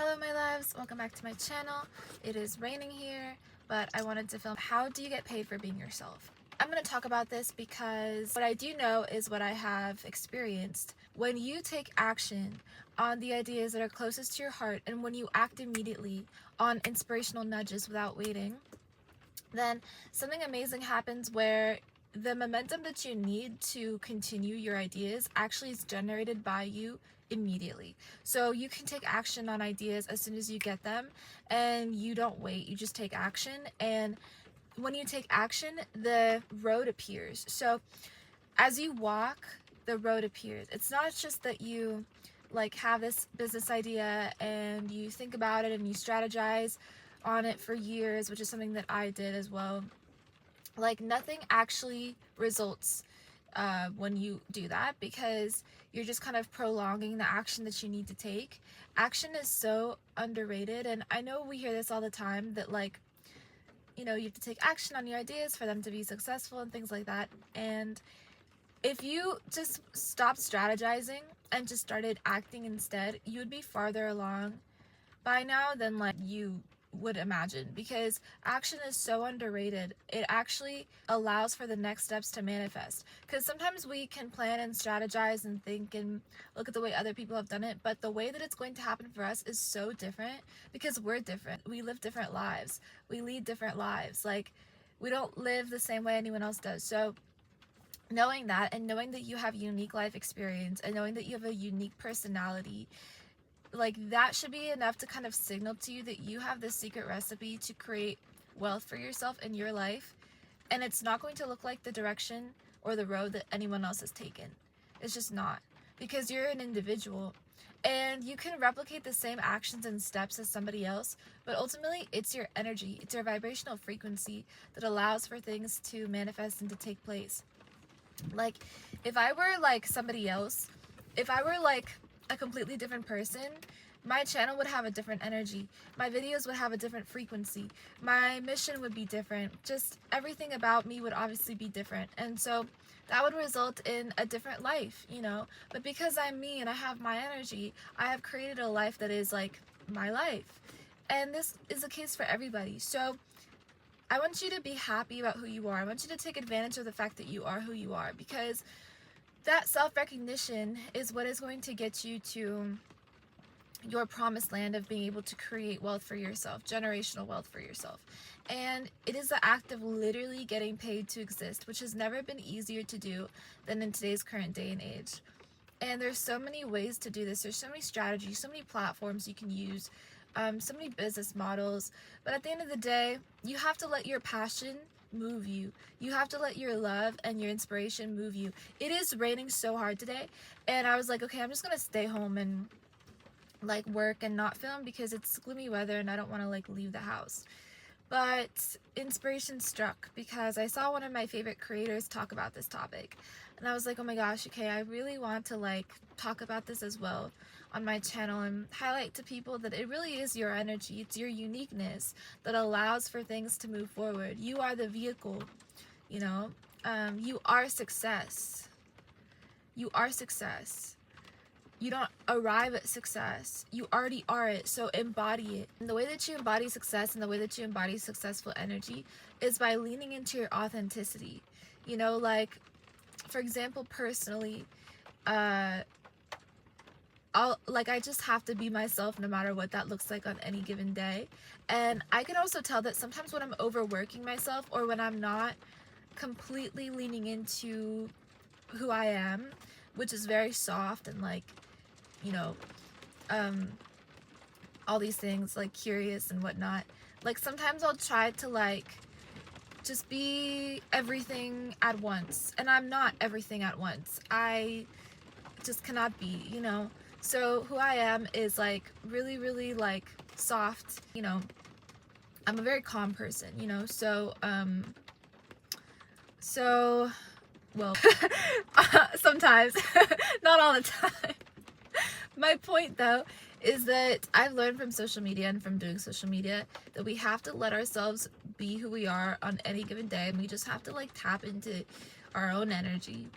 Hello my loves, welcome back to my channel. It is raining here, but I wanted to film how do you get paid for being yourself. I'm going to talk about this because what I do know is what I have experienced. When you take action on the ideas that are closest to your heart and when you act immediately on inspirational nudges without waiting, then something amazing happens where the momentum that you need to continue your ideas actually is generated by you immediately. So you can take action on ideas as soon as you get them and you don't wait, you just take action. And when you take action, the road appears. So as you walk, the road appears. It's not just that you like have this business idea and you think about it and you strategize on it for years, which is something that I did as well. Like nothing actually results when you do that, because you're just kind of prolonging the action that you need to take. Action is so underrated, and I know we hear this all the time that like, you know, you have to take action on your ideas for them to be successful and things like that. And if you just stopped strategizing and just started acting instead, you would be farther along by now than like you would imagine, because action is so underrated. It actually allows for the next steps to manifest, because sometimes we can plan and strategize and think and look at the way other people have done it, but the way that it's going to happen for us is so different because we're different. We live different lives, we lead different lives. Like, we don't live the same way anyone else does. So knowing that, and knowing that you have unique life experience, and knowing that you have a unique personality, like that should be enough to kind of signal to you that you have the secret recipe to create wealth for yourself in your life. And it's not going to look like the direction or the road that anyone else has taken. It's just not, because you're an individual and you can replicate the same actions and steps as somebody else, but ultimately it's your energy, it's your vibrational frequency that allows for things to manifest and to take place. Like, if I were like somebody else, if I were like a completely different person, my channel would have a different energy, my videos would have a different frequency, my mission would be different, just everything about me would obviously be different. And so that would result in a different life, you know. But because I'm me and I have my energy, I have created a life that is like my life. And this is the case for everybody. So I want you to be happy about who you are. I want you to take advantage of the fact that you are who you are, because that self-recognition is what is going to get you to your promised land of being able to create wealth for yourself, generational wealth for yourself. And it is the act of literally getting paid to exist, which has never been easier to do than in today's current day and age. And there's so many ways to do this. There's so many strategies, so many platforms you can use, so many business models. But at the end of the day, you have to let your passion move you. You have to let your love and your inspiration move you. It is raining so hard today, and I was like, okay, I'm just gonna stay home and like work and not film because it's gloomy weather and I don't want to like leave the house. But inspiration struck because I saw one of my favorite creators talk about this topic, and I was like, oh my gosh, okay, I really want to like talk about this as well on my channel and highlight to people that it really is your energy, it's your uniqueness that allows for things to move forward. You are the vehicle, you know. You are success. You are success. You don't arrive at success, you already are it. So embody it. And the way that you embody success and the way that you embody successful energy is by leaning into your authenticity. You know, like, for example, personally, I just have to be myself no matter what that looks like on any given day. And I can also tell that sometimes when I'm overworking myself, or when I'm not completely leaning into who I am, which is very soft and like, you know, all these things, like curious and whatnot, like sometimes I'll try to like just be everything at once, and I'm not everything at once. I just cannot be, you know. So who I am is like really, really like soft, you know. I'm a very calm person, you know. So well, sometimes, not all the time. My point though is that I've learned from social media and from doing social media that we have to let ourselves be who we are on any given day, and we just have to like tap into our own energy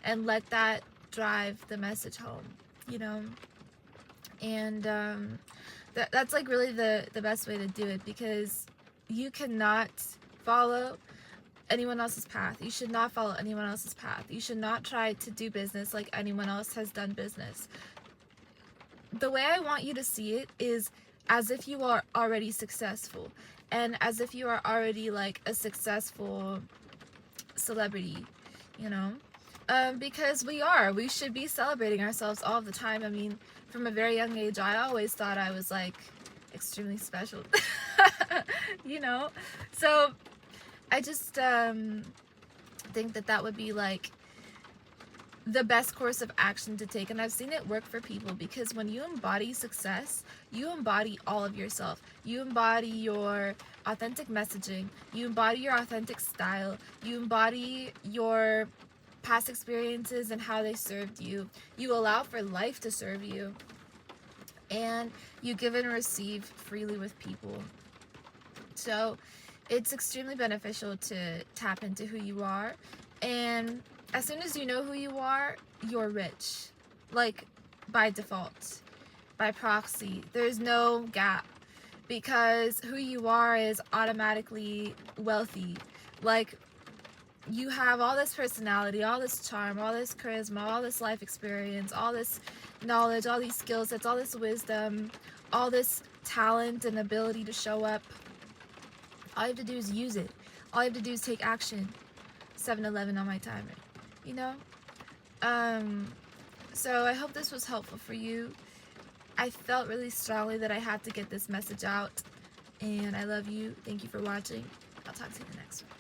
and let that drive the message home, you know. And That's like really the best way to do it, because you cannot follow anyone else's path. You should not follow anyone else's path. You should not try to do business like anyone else has done business. The way I want you to see it is as if you are already successful, and as if you are already like a successful celebrity, you know? Because we should be celebrating ourselves all the time. I mean, from a very young age, I always thought I was like extremely special, you know? So I just think that would be like the best course of action to take, and I've seen it work for people, because when you embody success, you embody all of yourself. You embody your authentic messaging, you embody your authentic style, you embody your past experiences and how they served you. You allow for life to serve you, and you give and receive freely with people. So it's extremely beneficial to tap into who you are, and as soon as you know who you are, you're rich. Like, by default, by proxy. There's no gap, because who you are is automatically wealthy. Like, you have all this personality, all this charm, all this charisma, all this life experience, all this knowledge, all these skill sets, all this wisdom, all this talent and ability to show up. All you have to do is use it. All you have to do is take action. 7-Eleven on my timer, you know? So I hope this was helpful for you. I felt really strongly that I had to get this message out, and I love you. Thank you for watching. I'll talk to you in the next one.